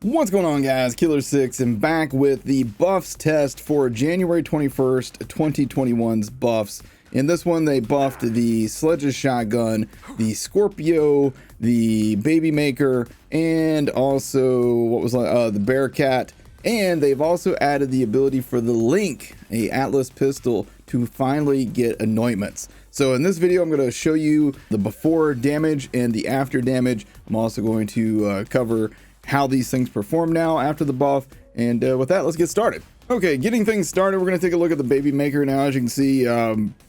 What's going on, guys? Killer6 and back with the buffs test for January 21st, 2021's buffs. In this one, they buffed the SLEDGE'S shotgun, the Scorpio, the Baby Maker, and also the Bearcat. And they've also added the ability for the Linc, a Atlas pistol, to finally get anointments. So in this video, I'm going to show you the before damage and the after damage. I'm also going to cover how these things perform now after the buff, and with that, let's get started. Okay, getting things started, we're going to take a look at the Baby Maker now. As you can see,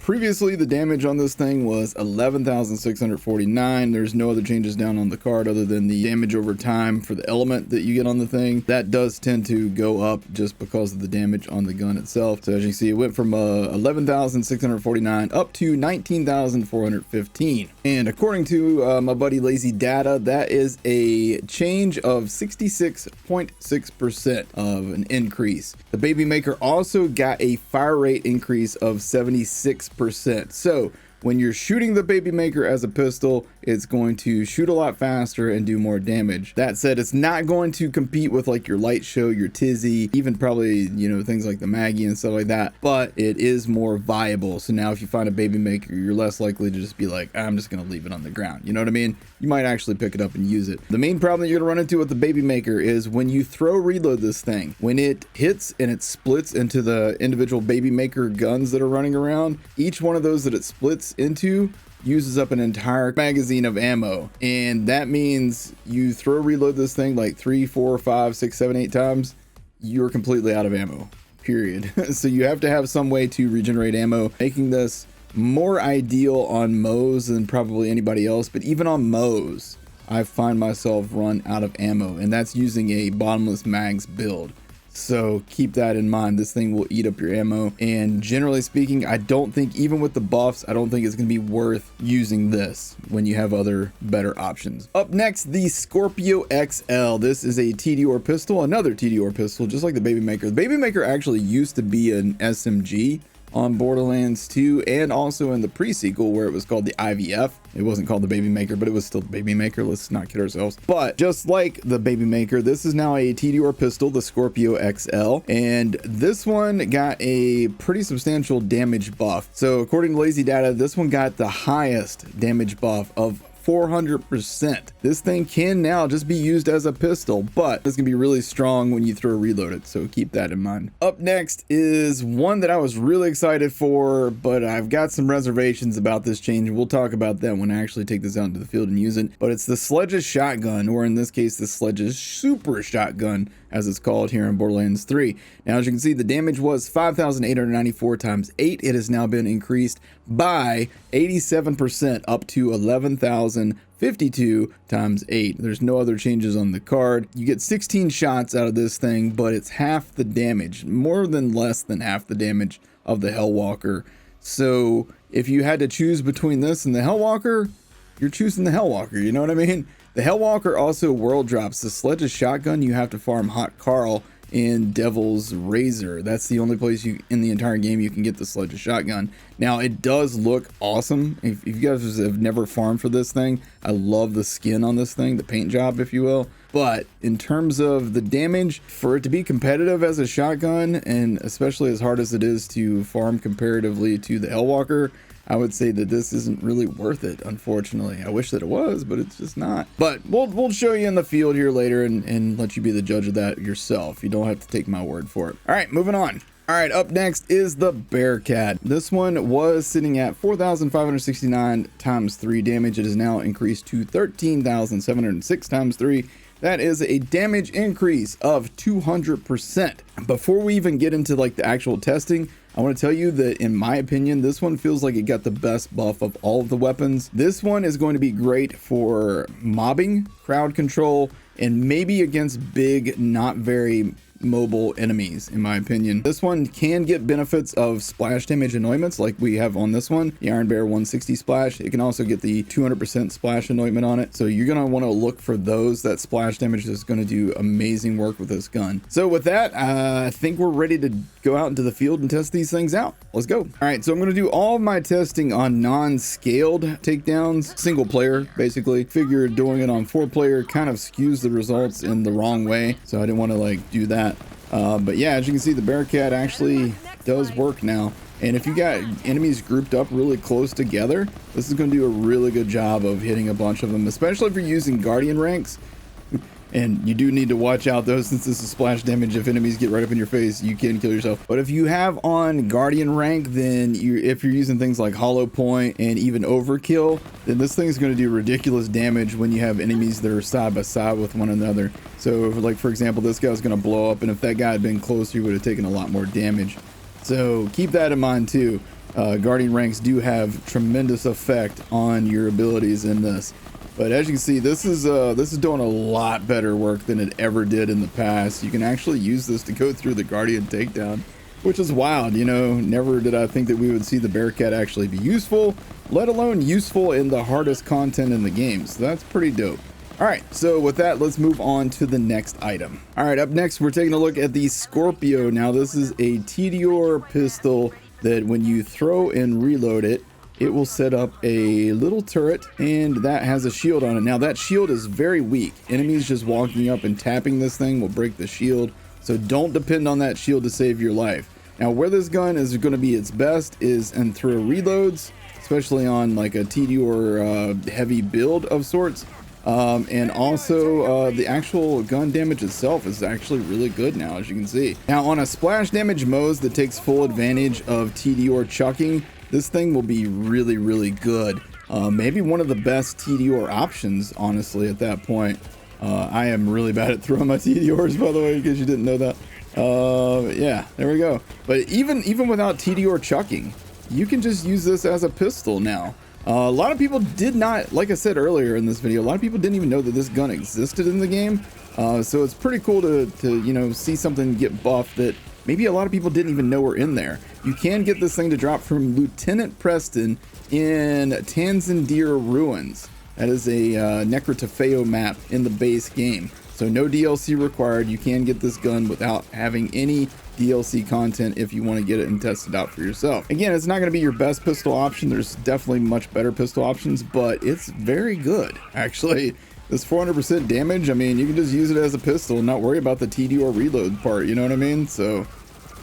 previously the damage on this thing was 11,649. There's no other changes down on the card other than the damage over time for the element that you get on the thing. That does tend to go up just because of the damage on the gun itself. So as you can see, it went from 11,649 up to 19,415. And according to my buddy Lazy Data, that is a change of 66.6% of an increase. The Baby Maker also got a fire rate increase of 76%. So when you're shooting the Baby Maker as a pistol, it's going to shoot a lot faster and do more damage. That said, it's not going to compete with like your light show, your Tizzy, even probably, you know, things like the Maggie and stuff like that, but it is more viable. So now if you find a Baby Maker, you're less likely to just be like, I'm just going to leave it on the ground. You know what I mean? You might actually pick it up and use it. The main problem that you're going to run into with the Baby Maker is when you reload this thing, when it hits and it splits into the individual Baby Maker guns that are running around, each one of those that it splits into uses up an entire magazine of ammo, and that means you reload this thing like 3, 4, 5, 6, 7, 8 times, you're completely out of ammo, period. So you have to have some way to regenerate ammo, making this more ideal on Mo's than probably anybody else. But even on Mo's, I find myself run out of ammo, and that's using a bottomless mags build. So keep that in mind. This thing will eat up your ammo, and generally speaking, I don't think, even with the buffs, I don't think it's going to be worth using this when you have other better options. Up next, the Scorpio XL. This is a TDR pistol, another TDR pistol, just like the Baby Maker. The Baby Maker actually used to be an SMG on Borderlands 2, and also in the pre-sequel where it was called the IVF. It wasn't called the Baby Maker, but it was still the Baby Maker. Let's not kid ourselves. But just like the Baby Maker, this is now a TDR pistol, the Scorpio XL, and this one got a pretty substantial damage buff. So according to Lazy Data, this one got the highest damage buff of 400%. This thing can now just be used as a pistol, but it's gonna be really strong when you reload it, so keep that in mind. Up next is one that I was really excited for, but I've got some reservations about this change. We'll talk about that when I actually take this out into the field and use it. But it's the SLEDGE'S shotgun, or in this case, the SLEDGE'S super shotgun, as it's called here in Borderlands 3. Now, as you can see, the damage was 5,894 times 8. It has now been increased by 87% up to 11,052 times 8. There's no other changes on the card. You get 16 shots out of this thing, but it's half the damage, more than less than half the damage of the Hellwalker. So if you had to choose between this and the Hellwalker, you're choosing the Hellwalker, you know what I mean? The Hellwalker also world drops. The SLEDGE'S shotgun, you have to farm Hot Carl in Devil's Razor. That's the only place in the entire game you can get the SLEDGE'S shotgun. Now, it does look awesome. If you guys have never farmed for this thing, I love the skin on this thing, the paint job, if you will. But in terms of the damage, for it to be competitive as a shotgun, and especially as hard as it is to farm comparatively to the Hellwalker, I would say that this isn't really worth it, unfortunately. I wish that it was, but it's just not. But we'll show you in the field here later and let you be the judge of that yourself. You don't have to take my word for it. All right, moving on. All right, up next is the Bearcat. This one was sitting at 4,569 times 3 damage. It is now increased to 13,706 times 3. That is a damage increase of 200%. Before we even get into like the actual testing, I want to tell you that in my opinion, this one feels like it got the best buff of all of the weapons. This one is going to be great for mobbing, crowd control, and maybe against big, not very mobile enemies, in my opinion. This one can get benefits of splash damage anointments like we have on this one, the Iron Bear 160 splash. It can also get the 200% splash anointment on it. So you're going to want to look for those. That splash damage is going to do amazing work with this gun. So with that, I think we're ready to go out into the field and test these things out. Let's go. All right, so I'm going to do all of my testing on non-scaled takedowns, single player, basically. Figure doing it on 4-player kind of skews the results in the wrong way, so I didn't want to like do that. But yeah, as you can see, the Bearcat actually does work now. And if you got enemies grouped up really close together, this is going to do a really good job of hitting a bunch of them, especially if you're using Guardian ranks. And you do need to watch out though, since this is splash damage. If enemies get right up in your face, you can kill yourself. But if you have on Guardian rank, then if you're using things like Hollow Point and even Overkill, then this thing is going to do ridiculous damage when you have enemies that are side by side with one another. So like, for example, this guy's going to blow up, and if that guy had been closer, he would have taken a lot more damage. So keep that in mind too. Guardian ranks do have tremendous effect on your abilities in this. But as you can see, this is doing a lot better work than it ever did in the past. You can actually use this to go through the Guardian takedown, which is wild. You know, never did I think that we would see the Bearcat actually be useful, let alone useful in the hardest content in the game. So that's pretty dope. All right, so with that, let's move on to the next item. All right, up next, we're taking a look at the Scorpio. Now, this is a TDR pistol that when you throw and reload it, it will set up a little turret, and that has a shield on it. Now that shield is very weak. Enemies just walking up and tapping this thing will break the shield. So don't depend on that shield to save your life. Now where this gun is going to be its best is in through reloads, especially on like a TD or heavy build of sorts. And also the actual gun damage itself is actually really good now, as you can see. Now on a splash damage Moze that takes full advantage of TD or chucking, this thing will be really, really good. Maybe one of the best TDR options, honestly, at that point. I am really bad at throwing my TDRs, by the way, because you didn't know that. Yeah, there we go. But even without TDR chucking, you can just use this as a pistol now. A lot of people did not, like I said earlier in this video, a lot of people didn't even know that this gun existed in the game. So it's pretty cool to you know, see something get buffed that maybe a lot of people didn't even know were in there. You can get this thing to drop from Lieutenant Preston in Tanzandir Ruins. That is a Necrotafeo map in the base game. So no DLC required. You can get this gun without having any DLC content if you want to get it and test it out for yourself. Again, it's not going to be your best pistol option. There's definitely much better pistol options, but it's very good. Actually, this 400% damage, I mean, you can just use it as a pistol and not worry about the TD or reload part, you know what I mean? So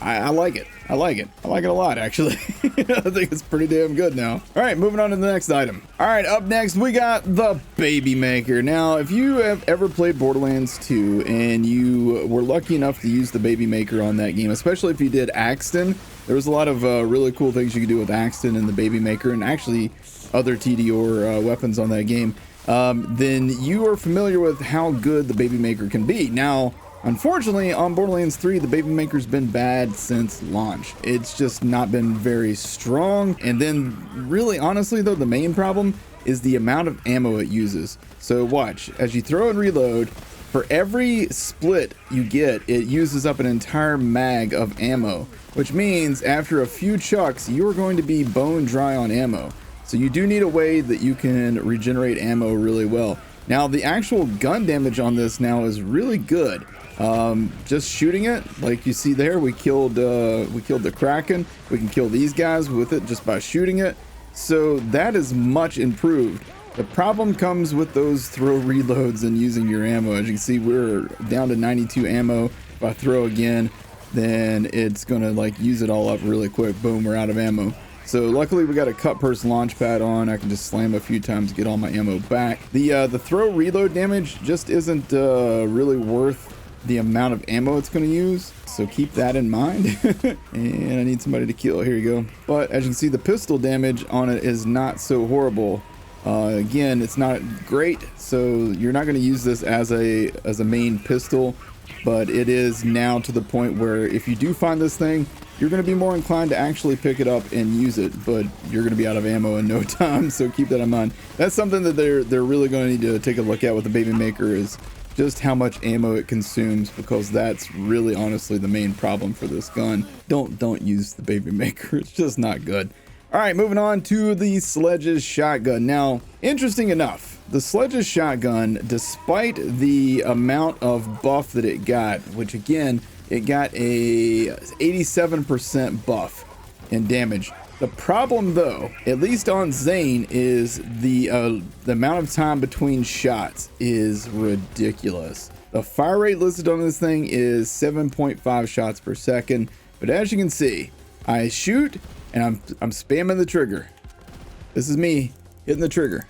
I like it. I like it. I like it a lot, actually. I think it's pretty damn good now. All right, moving on to the next item. All right, up next, we got the Baby Maker. Now, if you have ever played Borderlands 2 and you were lucky enough to use the Baby Maker on that game, especially if you did Axton, there was a lot of really cool things you could do with Axton and the Baby Maker, and actually other TD or weapons on that game. Then you are familiar with how good the Baby Maker can be. Now, unfortunately, on Borderlands 3, the Baby Maker's been bad since launch. It's just not been very strong. And then, really, honestly, though, the main problem is the amount of ammo it uses. So watch, as you throw and reload, for every split you get, it uses up an entire mag of ammo, which means after a few chucks, you're going to be bone dry on ammo. So you do need a way that you can regenerate ammo really well. Now, the actual gun damage on this now is really good. Just shooting it, like you see there, we killed the Kraken. We can kill these guys with it just by shooting it. So that is much improved. The problem comes with those throw reloads and using your ammo. As you can see, we're down to 92 ammo. If I throw again, then it's gonna like use it all up really quick. Boom, we're out of ammo. So luckily we got a cut purse launch pad on. I can just slam a few times to get all my ammo back. The throw reload damage just isn't really worth the amount of ammo it's going to use, so keep that in mind. And I need somebody to kill. Here you go. But as you can see, the pistol damage on it is not so horrible. Again, it's not great, so you're not going to use this as a main pistol, but it is now to the point where if you do find this thing, you're going to be more inclined to actually pick it up and use it, but you're going to be out of ammo in no time, so keep that in mind. That's something that they're really going to need to take a look at with the Baby Maker, is just how much ammo it consumes, because that's really honestly the main problem for this gun. Don't use the Baby Maker. It's just not good. All right, moving on to the SLEDGE'S shotgun. Now, interesting enough, the SLEDGE'S shotgun, despite the amount of buff that it got, which again, it got a 87% buff in damage. The problem though, at least on Zane, is the amount of time between shots is ridiculous. The fire rate listed on this thing is 7.5 shots per second, but as you can see, I shoot and I'm spamming the trigger. This is me hitting the trigger.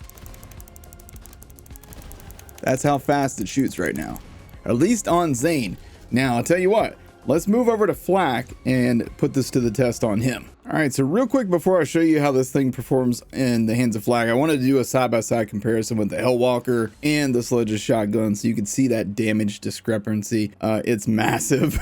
That's how fast it shoots right now, at least on Zane. Now I'll tell you what, let's move over to Flak and put this to the test on him. All right, so real quick before I show you how this thing performs in the hands of Flak, I wanted to do a side-by-side comparison with the Hellwalker and the SLEDGE'S shotgun so you can see that damage discrepancy. It's massive.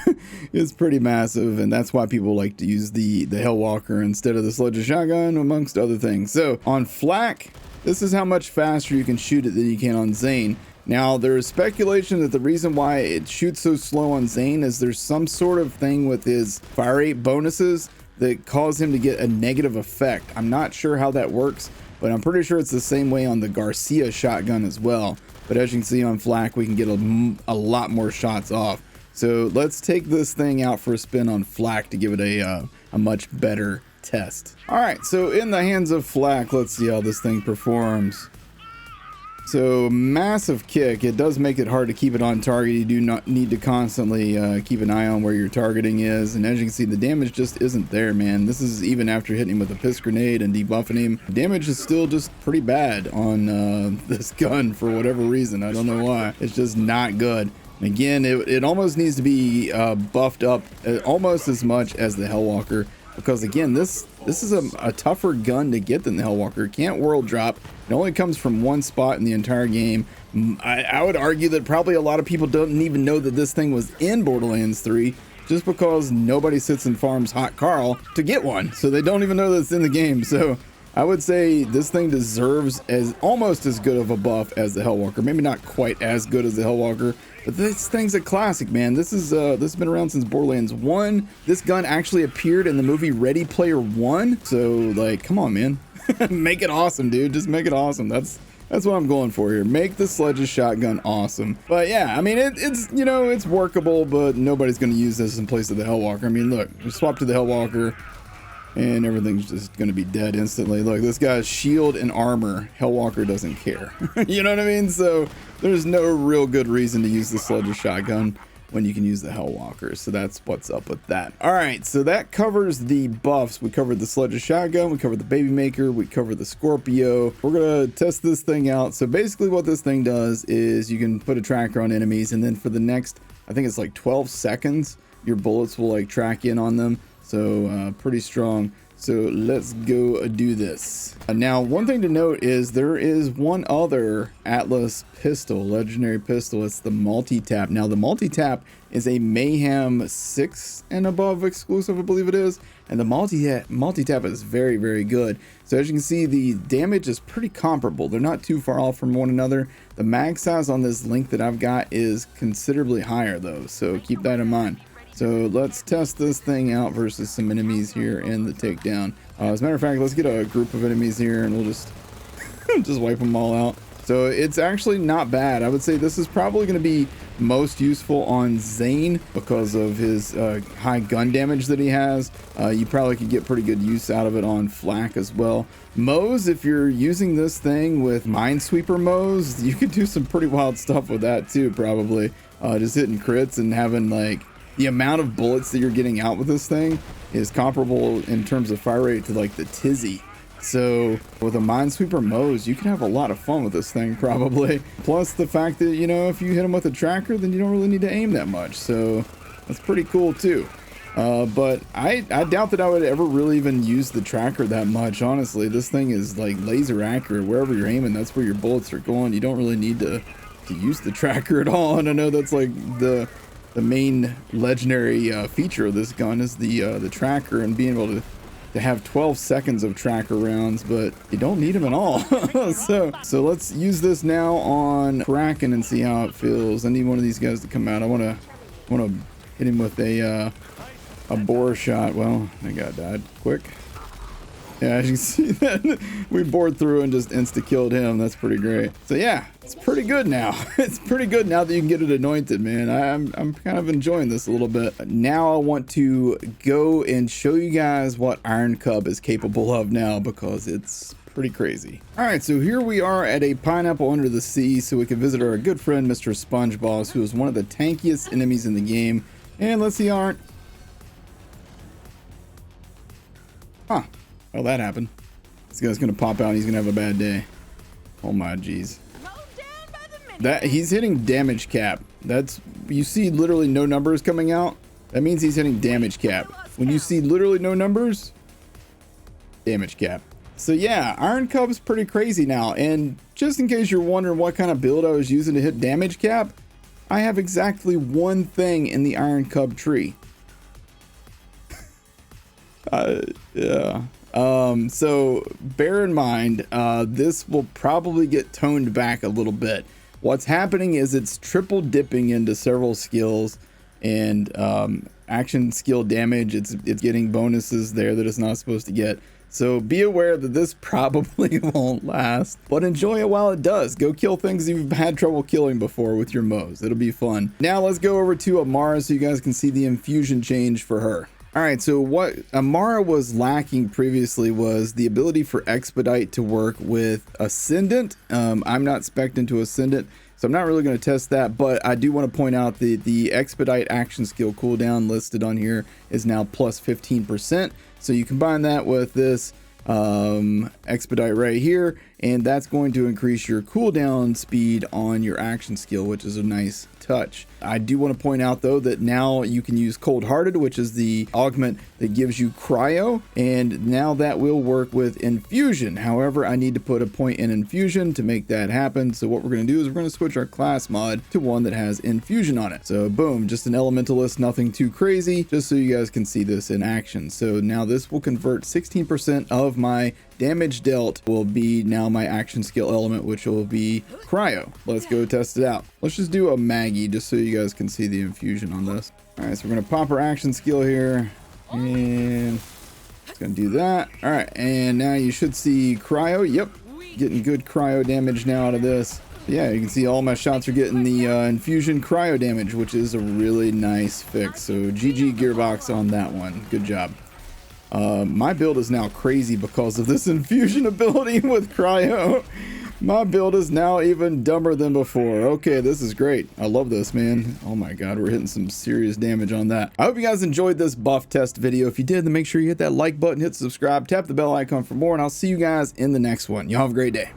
It's pretty massive, and that's why people like to use the Hellwalker instead of the SLEDGE'S shotgun, amongst other things. So on Flak, this is how much faster you can shoot it than you can on Zane. Now, there is speculation that the reason why it shoots so slow on Zane is there's some sort of thing with his fire rate bonuses that cause him to get a negative effect. I'm not sure how that works, but I'm pretty sure it's the same way on the Garcia shotgun as well. But as you can see on Flak, we can get a lot more shots off. So let's take this thing out for a spin on Flak to give it a much better test. All right, so in the hands of Flak, let's see how this thing performs. So massive kick. It does make it hard to keep it on target. You do not need to constantly keep an eye on where your targeting is, and as you can see, the damage just isn't there, man. This is even after hitting him with a piss grenade and debuffing him. Damage is still just pretty bad on this gun for whatever reason. I don't know why. It's just not good. Again, it almost needs to be buffed up almost as much as the Hellwalker, because again, this is a tougher gun to get than the Hellwalker. It can't world drop. It only comes from one spot in the entire game. I would argue that probably a lot of people don't even know that this thing was in Borderlands 3, just because nobody sits and farms Hot Carl to get one, so they don't even know that it's in the game. So I would say this thing deserves almost as good of a buff as the Hellwalker. Maybe not quite as good as the Hellwalker, but this thing's a classic, man. This has been around since Borderlands 1. This gun actually appeared in the movie Ready Player One. So like, come on, man. Make it awesome, dude. Just make it awesome. That's what I'm going for here. Make the SLEDGE'S shotgun awesome. But yeah, I mean, it's you know, it's workable, but nobody's going to use this in place of the Hellwalker. I mean, look, we swap to the Hellwalker, and everything's just going to be dead instantly. Look, this guy's shield and armor. Hellwalker doesn't care. You know what I mean? So there's no real good reason to use the SLEDGE'S shotgun when you can use the Hellwalker. So that's what's up with that. All right, so that covers the buffs. We covered the SLEDGE'S shotgun, we covered the Baby Maker, we covered the Scorpio. We're gonna test this thing out. So basically what this thing does is you can put a tracker on enemies, and then for the next, I think it's like 12 seconds, your bullets will like track in on them. So pretty strong. So let's go do this. Now, one thing to note is there is one other Atlas pistol, legendary pistol. It's the multi-tap. Now, the multi-tap is a Mayhem 6 and above exclusive, I believe it is. And the multi-tap is very, very good. So as you can see, the damage is pretty comparable. They're not too far off from one another. The mag size on this Linc that I've got is considerably higher though, so keep that in mind. So let's test this thing out versus some enemies here in the takedown. As a matter of fact, let's get a group of enemies here and we'll just just wipe them all out. So it's actually not bad. I would say this is probably going to be most useful on Zane because of his high gun damage that he has. You probably could get pretty good use out of it on Flak as well. Mows, if you're using this thing with Minesweeper Mows, you could do some pretty wild stuff with that too, probably. Just hitting crits and having like the amount of bullets that you're getting out with this thing is comparable in terms of fire rate to like the Tizzy. So with a Minesweeper Mows, you can have a lot of fun with this thing probably. Plus the fact that, you know, if you hit them with a tracker, then you don't really need to aim that much. So that's pretty cool too. But I doubt that I would ever really even use the tracker that much. Honestly, this thing is like laser accurate. Wherever you're aiming, that's where your bullets are going. You don't really need to use the tracker at all. And I know that's like the main legendary feature of this gun is the tracker and being able to to have 12 seconds of tracker rounds, but you don't need them at all. so let's use this now on Kraken and see how it feels. I need one of these guys to come out. I want to hit him with a bore shot. Well, that guy died quick. Yeah, as you can see that we bored through and just insta-killed him. That's pretty great. So yeah, it's pretty good now. It's pretty good now that you can get it anointed, man. I'm kind of enjoying this a little bit. Now I want to go and show you guys what Iron Cub is capable of now, because it's pretty crazy. All right, so here we are at a pineapple under the sea, so we can visit our good friend, Mr. SpongeBoss, who is one of the tankiest enemies in the game. And let's see, Aren't. Huh. Well, that happened. This guy's gonna pop out and he's gonna have a bad day. Oh my jeez. That he's hitting damage cap. That's, you see literally no numbers coming out. That means he's hitting damage cap. When you see literally no numbers, damage cap. So yeah, Iron Cub's pretty crazy now. And just in case you're wondering what kind of build I was using to hit damage cap, I have exactly one thing in the Iron Cub tree. Yeah. So bear in mind, this will probably get toned back a little bit. What's happening is it's triple dipping into several skills, and action skill damage. It's getting bonuses there that it's not supposed to get. So be aware that this probably won't last, but enjoy it while it does. Go kill things you've had trouble killing before with your Moes. It'll be fun. Now let's go over to Amara so you guys can see the infusion change for her. All right, so what Amara was lacking previously was the ability for Expedite to work with Ascendant. I'm not spec'd into Ascendant, so I'm not really going to test that, but I do want to point out the Expedite action skill cooldown listed on here is now plus 15%. So you combine that with this Expedite right here, and that's going to increase your cooldown speed on your action skill, which is a nice touch. I do want to point out though that now you can use Cold Hearted, which is the augment that gives you cryo, and now that will work with infusion. However, I need to put a point in infusion to make that happen. So what we're going to do is we're going to switch our class mod to one that has infusion on it. So boom, just an elementalist, nothing too crazy, just so you guys can see this in action. So now this will convert 16% of my damage dealt will be now my action skill element, which will be cryo. Let's go test it out. Let's just do a Maggie just so you guys can see the infusion on this. All right, so we're gonna pop our action skill here, and it's gonna do that. All right, and now you should see cryo. Yep, getting good cryo damage now out of this. Yeah, you can see all my shots are getting the infusion cryo damage, which is a really nice fix. So GG Gearbox on that one. Good job. My build is now crazy because of this infusion ability with cryo. My build is now even dumber than before. Okay, this is great. I love this, man. Oh my god, we're hitting some serious damage on that. I hope you guys enjoyed this buff test video. If you did, then make sure you hit that like button, hit subscribe, tap the bell icon for more, and I'll see you guys in the next one. Y'all have a great day.